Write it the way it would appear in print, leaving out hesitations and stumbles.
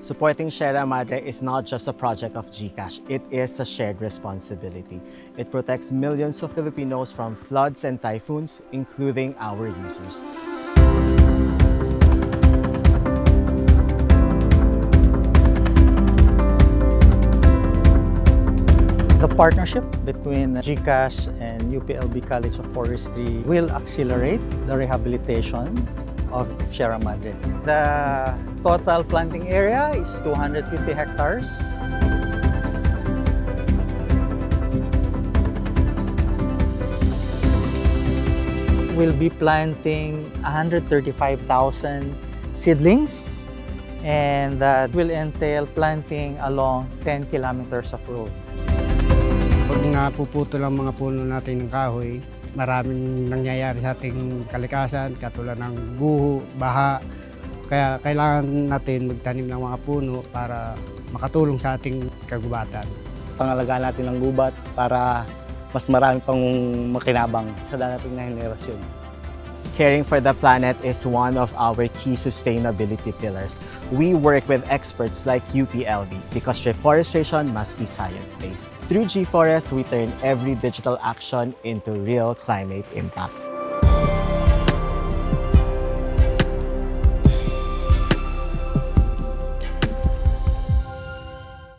Supporting Sierra Madre is not just a project of GCash, it is a shared responsibility. It protects millions of Filipinos from floods and typhoons, including our users. The partnership between GCash and UPLB College of Forestry will accelerate the rehabilitation of Sierra Madre. The total planting area is 250 hectares. We'll be planting 135,000 seedlings, and that will entail planting along 10 kilometers of road. Pag napuputol ang mga puno natin ng kahoy, maraming nangyayari sa ating kalikasan, katulad ng guho, baha. Kaya kailangan natin magtanim ng mga puno para makatulong sa ating kagubatan. Pangalagaan natin ng gubat para mas marami pang makinabang sa darating na henerasyon. Caring for the planet is one of our key sustainability pillars. We work with experts like UPLB because reforestation must be science-based. Through G-Forest, we turn every digital action into real climate impact.